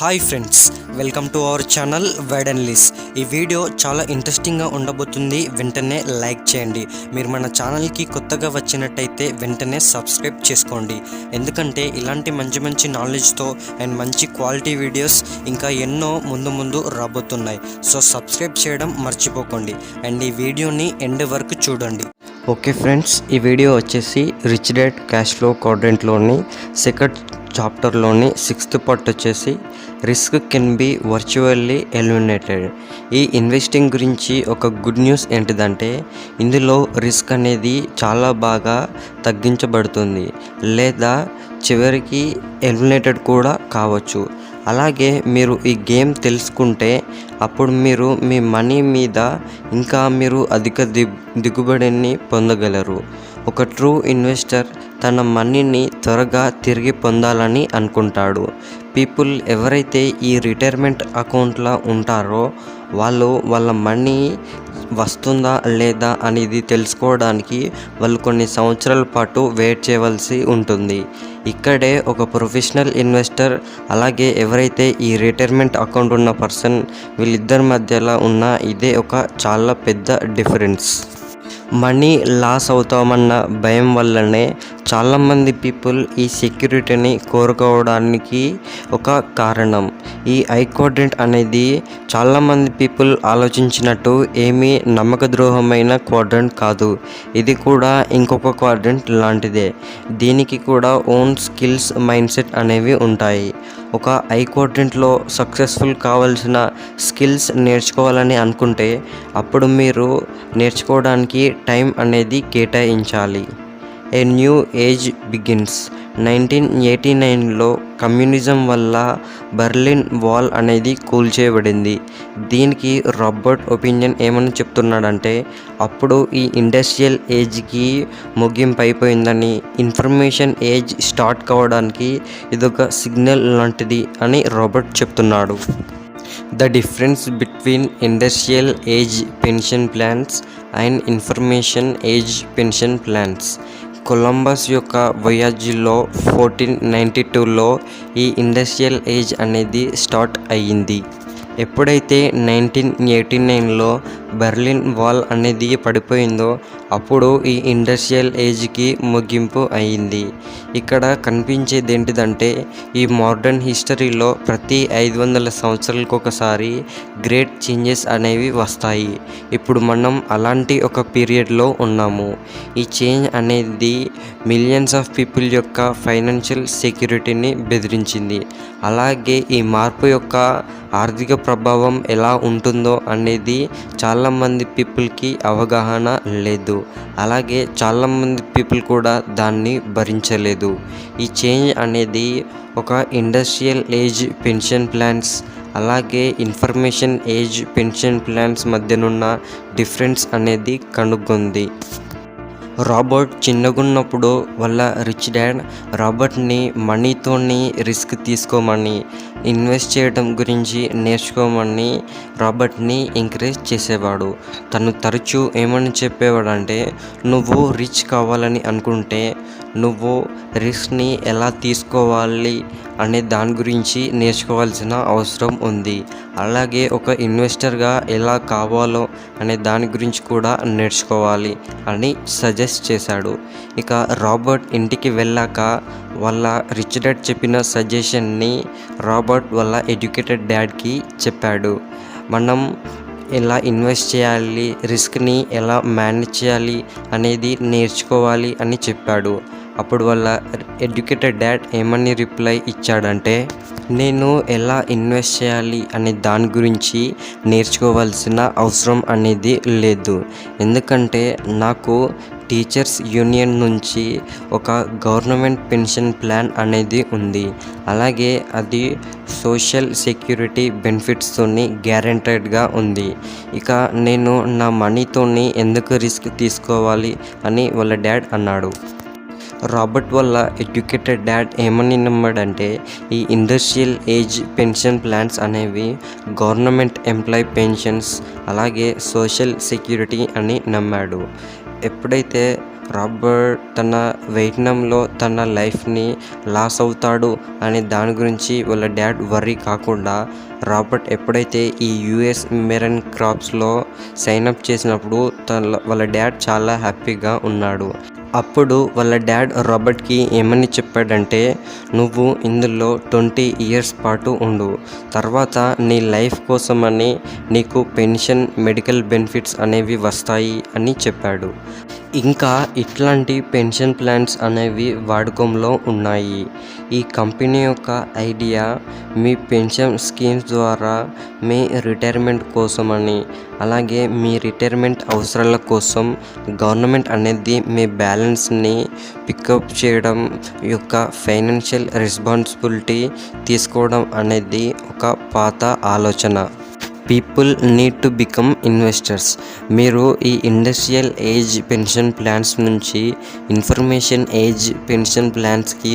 Hi friends, welcome to our channel wide and లిస్. ఈ video చాలా ఇంట్రెస్టింగ్గా ఉండబోతుంది. వెంటనే లైక్ చేయండి. మీరు మన ఛానల్కి కొత్తగా వచ్చినట్టయితే వెంటనే సబ్స్క్రైబ్ చేసుకోండి. ఎందుకంటే ఇలాంటి మంచి మంచి నాలెడ్జ్తో అండ్ మంచి క్వాలిటీ వీడియోస్ ఇంకా ఎన్నో ముందు రాబోతున్నాయి. సో సబ్స్క్రైబ్ చేయడం మర్చిపోకండి అండ్ ఈ వీడియోని ఎండ్ వరకు చూడండి. ఓకే ఫ్రెండ్స్, ఈ వీడియో వచ్చేసి రిచ్ డాడ్ క్యాష్ ఫ్లో క్వాడ్రంట్లోని సెకండ్ చాప్టర్లోని 6th పార్ట్ వచ్చేసి risk can be virtually eliminated. ఈ ఇన్వెస్టింగ్ గురించి ఒక గుడ్ న్యూస్ ఏంటిదంటే ఇందులో రిస్క్ అనేది చాలా బాగా తగ్గించబడుతుంది లేదా చివరికి ఎలిమినేటెడ్ కూడా కావచ్చు. అలాగే మీరు ఈ గేమ్ తెలుసుకుంటే అప్పుడు మీరు మీ మనీ మీద ఇంకా మీరు అధిక దిగుబడిని పొందగలరు. ఒక ట్రూ ఇన్వెస్టర్ తన మనీని త్వరగా తిరిగి పొందాలని అనుకుంటాడు. పీపుల్ ఎవరైతే ఈ రిటైర్మెంట్ అకౌంట్లో ఉంటారో వాళ్ళు వాళ్ళ మనీ వస్తుందా లేదా అనేది తెలుసుకోవడానికి వాళ్ళు కొన్ని సంవత్సరాల పాటు వెయిట్ చేయవలసి ఉంటుంది. ఇక్కడే ఒక ప్రొఫెషనల్ ఇన్వెస్టర్ అలాగే ఎవరైతే ఈ రిటైర్మెంట్ అకౌంట్ ఉన్న పర్సన్ వీళ్ళిద్దరి మధ్యలో ఉన్న ఇదే ఒక చాలా పెద్ద డిఫరెన్స్. మనీ లాస్ అవుతామన్న భయం వల్లనే చాలామంది పీపుల్ ఈ సెక్యూరిటీని కోరుకోవడానికి ఒక కారణం. ఈ క్వాడ్రంట్ అనేది చాలామంది పీపుల్ ఆలోచించినట్టు ఏమీ నమ్మకద్రోహమైన క్వాడ్రంట్ కాదు. ఇది కూడా ఇంకొక క్వాడ్రంట్ లాంటిదే. దీనికి కూడా ఓన్ స్కిల్స్, మైండ్ సెట్ అనేవి ఉంటాయి. ఒక క్వాడ్రంట్లో సక్సెస్ఫుల్ కావాల్సిన స్కిల్స్ నేర్చుకోవాలని అనుకుంటే అప్పుడు మీరు నేర్చుకోవడానికి టైం అనేది కేటాయించాలి. A new age begins. 1989లో కమ్యూనిజం వల్ల బెర్లిన్ వాల్ అనేది కూల్చేయబడింది. దీనికి రాబర్ట్ ఒపీనియన్ ఏమని చెప్తున్నాడంటే అప్పుడు ఈ ఇండస్ట్రియల్ ఏజ్కి ముగింపు అయిపోయిందని, ఇన్ఫర్మేషన్ ఏజ్ స్టార్ట్ కావడానికి ఇదొక సిగ్నల్ లాంటిది అని రాబర్ట్ చెప్తున్నాడు. The difference between industrial age pension plans and information age pension plans. Columbus యొక్క వయాజ్లో 1492లో ఈ ఇండస్ట్రియల్ ఏజ్ అనేది స్టార్ట్ అయ్యింది. ఎప్పుడైతే 1989లో బెర్లిన్ వాల్ అనేది పడిపోయిందో అప్పుడు ఈ ఇండస్ట్రియల్ ఏజ్కి ముగింపు అయ్యింది. ఇక్కడ కనిపించేది ఏంటిదంటే ఈ మోడర్న్ హిస్టరీలో ప్రతి 500 సంవత్సరాలకు ఒకసారి గ్రేట్ చేంజెస్ అనేవి వస్తాయి. ఇప్పుడు మనం అలాంటి ఒక పీరియడ్లో ఉన్నాము. ఈ చేంజ్ అనేది మిలియన్స్ ఆఫ్ పీపుల్ యొక్క ఫైనాన్షియల్ సెక్యూరిటీని బెదిరించింది. అలాగే ఈ మార్పు యొక్క ఆర్థిక ప్రభావం ఎలా ఉంటుందో అనేది చాలామంది పీపుల్కి అవగాహన లేదు. అలాగే చాలామంది పీపుల్ కూడా దాన్ని భరించలేదు. ఈ చేంజ్ అనేది ఒక ఇండస్ట్రియల్ ఏజ్ పెన్షన్ ప్లాన్స్ అలాగే ఇన్ఫర్మేషన్ ఏజ్ పెన్షన్ ప్లాన్స్ మధ్యనున్న డిఫరెన్స్ అనేది కనుగొంది. రాబర్ట్ చిన్నగున్నప్పుడు వాళ్ళ రిచ్ డాడ్ రాబర్ట్ని మనీతోని రిస్క్ తీసుకోమని, ఇన్వెస్ట్ చేయడం గురించి నేర్చుకోమని రాబర్ట్ని ఎంకరేజ్ చేసేవాడు. తను తరచూ ఏమని చెప్పేవాడంటే నువ్వు రిచ్ కావాలని అనుకుంటే నువ్వు రిస్క్ని ఎలా తీసుకోవాలి అనే దాని గురించి నేర్చుకోవాల్సిన అవసరం ఉంది. అలాగే ఒక ఇన్వెస్టర్గా ఎలా కావాలో అనే దాని గురించి కూడా నేర్చుకోవాలి అని సజెస్ట్ చేశాడు. ఇక రాబర్ట్ ఇంటికి వెళ్ళాక వాళ్ళ రిచ్ డాడ్ చెప్పిన సజెషన్ని రాబర్ట్ వాళ్ళ ఎడ్యుకేటెడ్ డాడ్కి చెప్పాడు. మనం ఎలా ఇన్వెస్ట్ చేయాలి, రిస్క్ని ఎలా మేనేజ్ చేయాలి అనేది నేర్చుకోవాలి అని చెప్పాడు. అప్పుడు వాళ్ళ ఎడ్యుకేటెడ్ డాడ్ ఏమని రిప్లై ఇచ్చాడంటే నేను ఎలా ఇన్వెస్ట్ చేయాలి అనే దాని గురించి నేర్చుకోవాల్సిన అవసరం అనేది లేదు. ఎందుకంటే నాకు టీచర్స్ యూనియన్ నుంచి ఒక గవర్నమెంట్ పెన్షన్ ప్లాన్ అనేది ఉంది. అలాగే అది సోషల్ సెక్యూరిటీ బెనిఫిట్స్తోని గ్యారెంటెడ్గా ఉంది. ఇక నేను నా మనీతోని ఎందుకు రిస్క్ తీసుకోవాలి అని వాళ్ళ డాడ్ అన్నాడు. రాబర్ట్ వల్ల ఎడ్యుకేటెడ్ డాడ్ ఏమని నమ్మాడంటే ఈ ఇండస్ట్రియల్ ఏజ్ పెన్షన్ ప్లాన్స్ అనేవి గవర్నమెంట్ ఎంప్లాయీ పెన్షన్స్ అలాగే సోషల్ సెక్యూరిటీ అని నమ్మాడు. ఎప్పుడైతే రాబర్ట్ తన వియట్నాంలో తన లైఫ్ని లాస్ అవుతాడు అనే దాని గురించి వాళ్ళ డాడ్ వర్రీ కాకుండా రాబర్ట్ ఎప్పుడైతే ఈ యుఎస్ మెరైన్ క్రాప్స్లో సైన్ అప్ చేసినప్పుడు వాళ్ళ డాడ్ చాలా హ్యాపీగా ఉన్నాడు. అప్పుడు వాళ్ళ డాడ్ రాబర్ట్కి ఏమని చెప్పాడంటే, నువ్వు ఇందులో 20 ఇయర్స్ పాటు ఉండు, తర్వాత నీ లైఫ్ కోసమని నీకు పెన్షన్, మెడికల్ బెనిఫిట్స్ అనేవి వస్తాయి అని చెప్పాడు. ఇంకా ఇట్లాంటి పెన్షన్ ప్లాన్స్ అనేవి వాడుకంలో ఉన్నాయి. ఈ కంపెనీ యొక్క ఐడియా మీ పెన్షన్ స్కీమ్స్ ద్వారా మీ రిటైర్మెంట్ కోసమని, అలాగే మీ రిటైర్మెంట్ అవసరాల కోసం గవర్నమెంట్ అనేది మీ బ్యాలెన్స్ని పికప్ చేయడం యొక్క ఫైనాన్షియల్ రెస్పాన్సిబిలిటీ తీసుకోవడం అనేది ఒక పాత ఆలోచన. People need to become investors. మీరు ఈ ఇండస్ట్రియల్ ఏజ్ పెన్షన్ ప్లాన్స్ నుంచి ఇన్ఫర్మేషన్ ఏజ్ పెన్షన్ ప్లాన్స్కి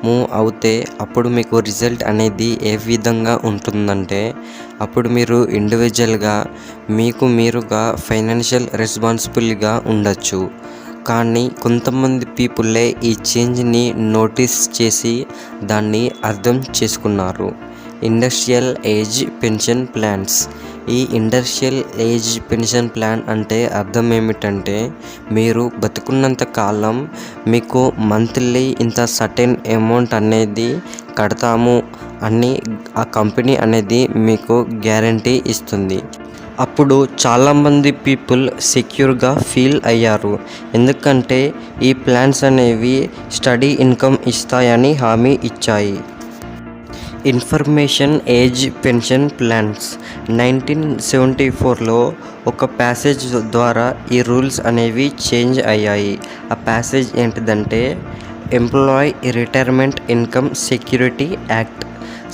మూవ్ అవుతే అప్పుడు మీకు రిజల్ట్ అనేది ఏ విధంగా ఉంటుందంటే, అప్పుడు మీరు ఇండివిజువల్గా మీకు మీరుగా ఫైనాన్షియల్ రెస్పాన్సిబుల్గా ఉండొచ్చు. కానీ కొంతమంది పీపుల్లే ఈ చేంజ్ని నోటీస్ చేసి దాన్ని అర్థం చేసుకున్నారు. Industrial age pension plans. ఈ ఇండస్ట్రియల్ ఏజ్ పెన్షన్ ప్లాన్ అంటే అర్థం ఏమిటంటే, మీరు బతుకున్నంత కాలం మీకు మంత్లీ ఇంత సర్టెన్ అమౌంట్ అనేది కడతాము అని ఆ కంపెనీ అనేది మీకు గ్యారంటీ ఇస్తుంది. అప్పుడు చాలామంది పీపుల్ సెక్యూర్గా ఫీల్ అయ్యారు, ఎందుకంటే ఈ ప్లాన్స్ అనేవి స్టడీ ఇన్కమ్ ఇస్తాయని హామీ ఇచ్చాయి. Information age pension plans. 1974లో ఒక ప్యాసేజ్ ద్వారా ఈ రూల్స్ అనేవి చేంజ్ అయ్యాయి. ఆ ప్యాసేజ్ ఏంటిదంటే, employee retirement income security act.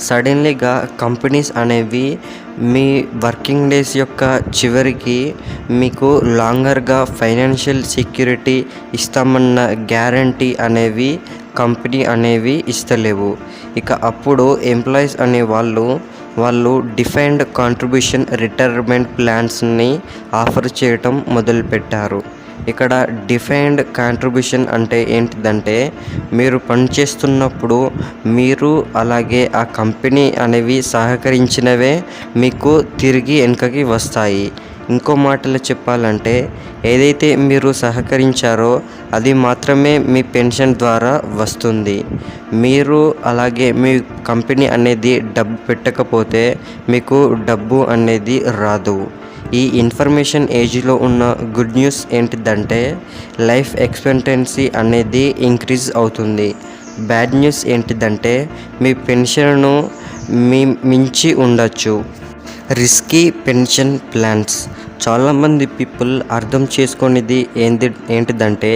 సడన్లీగా కంపెనీస్ అనేవి మీ వర్కింగ్ డేస్ యొక్క చివరికి మీకు లాంగర్గా ఫైనాన్షియల్ సెక్యూరిటీ ఇస్తామన్న గ్యారంటీ అనేవి కంపెనీ అనేవి ఇస్తలేవు. ఇక అప్పుడు ఎంప్లాయీస్ అనే వాళ్ళు డిఫైన్డ్ కాంట్రిబ్యూషన్ రిటైర్మెంట్ ప్లాన్స్ని ఆఫర్ చేయటం మొదలుపెట్టారు. ఇక్కడ డిఫైన్డ్ కాంట్రిబ్యూషన్ అంటే ఏంటిదంటే, మీరు పనిచేస్తున్నప్పుడు మీరు అలాగే ఆ కంపెనీ అనేవి సహకరించినవే మీకు తిరిగి వెనుకకి వస్తాయి. ఇంకో మాటలో చెప్పాలంటే, ఏదైతే మీరు సహకరించారో అది మాత్రమే మీ పెన్షన్ ద్వారా వస్తుంది. మీరు అలాగే మీ కంపెనీ అనేది డబ్బు పెట్టకపోతే మీకు డబ్బు అనేది రాదు. ఈ ఇన్ఫర్మేషన్ ఏజ్లో ఉన్న గుడ్ న్యూస్ ఏంటిదంటే, లైఫ్ ఎక్స్పెక్టెన్సీ అనేది ఇంక్రీజ్ అవుతుంది. బ్యాడ్ న్యూస్ ఏంటిదంటే, మీ పెన్షన్ను మించి ఉండొచ్చు. Risky pension plans. చాలామంది పీపుల్ అర్థం చేసుకునేది ఏంటిదంటే,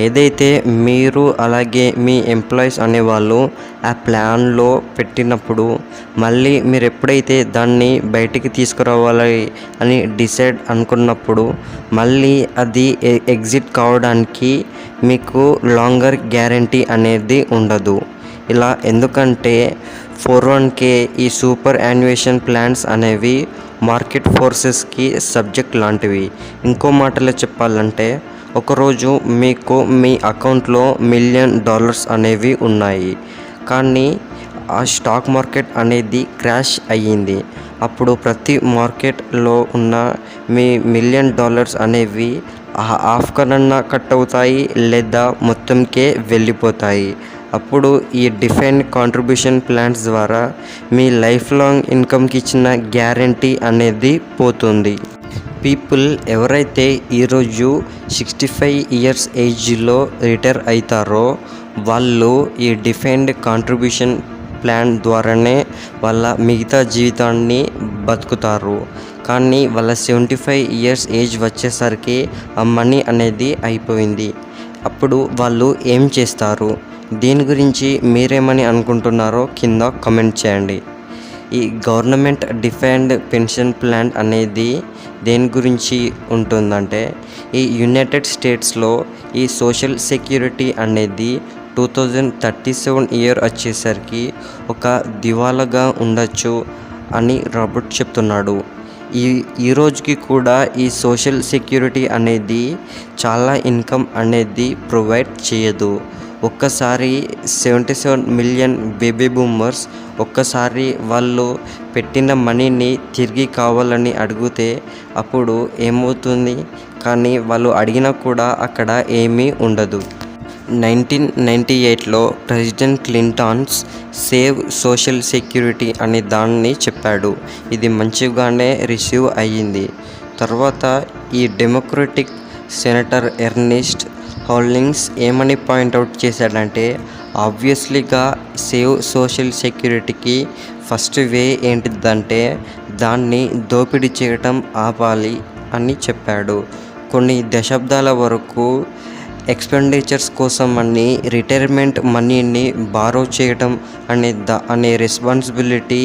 ఏదైతే మీరు అలాగే మీ ఎంప్లాయీస్ అనేవాళ్ళు ఆ ప్లాన్లో పెట్టినప్పుడు మళ్ళీ మీరు ఎప్పుడైతే దాన్ని బయటికి తీసుకురావాలి అని డిసైడ్ అనుకున్నప్పుడు మళ్ళీ అది ఎగ్జిట్ కావడానికి మీకు లాంగర్ గ్యారంటీ అనేది ఉండదు. ఇలా ఎందుకంటే 401k ఈ సూపర్ యాన్యుయేషన్ ప్లాన్స్ అనేవి మార్కెట్ ఫోర్సెస్కి సబ్జెక్ట్ లాంటివి. ఇంకో మాటలో చెప్పాలంటే, ఒకరోజు మీకు మీ అకౌంట్లో $1 మిలియన్ అనేవి ఉన్నాయి, కానీ ఆ స్టాక్ మార్కెట్ అనేది క్రాష్ అయ్యింది. అప్పుడు ప్రతి మార్కెట్లో ఉన్న మీ $1 మిలియన్ అనేవి హాఫ్ కన్నా కట్ అవుతాయి లేదా మొత్తంకే వెళ్ళిపోతాయి. అప్పుడు ఈ డిఫైన్డ్ కాంట్రిబ్యూషన్ ప్లాన్స్ ద్వారా మీ లైఫ్ లాంగ్ ఇన్కమ్కి ఇచ్చిన గ్యారంటీ అనేది పోతుంది. పీపుల్ ఎవరైతే ఈరోజు 65 ఇయర్స్ ఏజ్లో రిటైర్ అవుతారో వాళ్ళు ఈ డిఫైన్డ్ కాంట్రిబ్యూషన్ ప్లాన్ ద్వారానే వాళ్ళ మిగతా జీవితాన్ని బతుకుతారు. కానీ వాళ్ళ 75 ఇయర్స్ ఏజ్ వచ్చేసరికి ఆ మనీ అనేది అయిపోయింది. అప్పుడు వాళ్ళు ఏం చేస్తారు? దీని గురించి మీరేమని అనుకుంటున్నారో కింద కామెంట్ చేయండి. ఈ గవర్నమెంట్ డిఫైన్డ్ పెన్షన్ ప్లాన్ అనేది దేని గురించి ఉంటుందంటే, ఈ యునైటెడ్ స్టేట్స్లో ఈ సోషల్ సెక్యూరిటీ అనేది 2037 ఇయర్ వచ్చేసరికి ఒక దివాలాగా ఉండొచ్చు అని రాబర్ట్ చెప్తున్నాడు. ఈ రోజుకి కూడా ఈ సోషల్ సెక్యూరిటీ అనేది చాలా ఇన్కమ్ అనేది ప్రొవైడ్ చేయదు. ఒక్కసారి 77 మిలియన్ బేబీ బూమర్స్ ఒక్కసారి వాళ్ళు పెట్టిన మనీని తిరిగి కావాలని అడిగితే అప్పుడు ఏమవుతుంది? కానీ వాళ్ళు అడిగినా కూడా అక్కడ ఏమీ ఉండదు. 1998లో ప్రెసిడెంట్ క్లింటన్స్ సేవ్ సోషల్ సెక్యూరిటీ అనే దాన్ని చెప్పాడు. ఇది మంచిగానే రిసీవ్ అయ్యింది. తర్వాత ఈ డెమోక్రటిక్ సెనేటర్ ఎర్నెస్ట్ హోల్డింగ్స్ ఏమని పాయింట్అవుట్ చేశాడంటే, ఆబ్వియస్లీగా సేవ్ సోషల్ సెక్యూరిటీకి ఫస్ట్ వే ఏంటిదంటే దాన్ని దోపిడీ చేయటం ఆపాలి అని చెప్పాడు. కొన్ని దశాబ్దాల వరకు ఎక్స్పెండిచర్స్ కోసం అని రిటైర్మెంట్ మనీని బారో చేయటం అనే రెస్పాన్సిబిలిటీ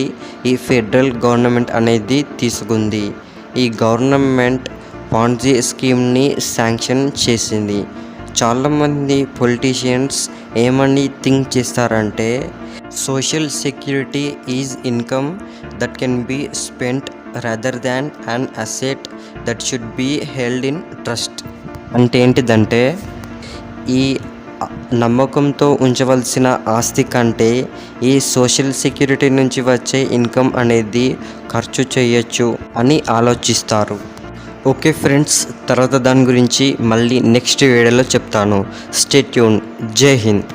ఈ ఫెడరల్ గవర్నమెంట్ అనేది తీసుకుంది. ఈ గవర్నమెంట్ పాన్జీ స్కీమ్ని శాంక్షన్ చేసింది. చాలామంది పొలిటీషియన్స్ ఏమని థింక్ చేస్తారంటే, social security is income that can be spent rather than an asset that should be held in trust. అంటే ఏంటిదంటే, ఈ నమ్మకంతో ఉంచవలసిన ఆస్తి కంటే ఈ సోషల్ సెక్యూరిటీ నుంచి వచ్చే ఇన్కమ్ అనేది ఖర్చు చేయొచ్చు అని ఆలోచిస్తారు. ఓకే ఫ్రెండ్స్, తర్వాత దాని గురించి మళ్ళీ నెక్స్ట్ వీడియోలో చెప్తాను. Stay tune. జై హింద్.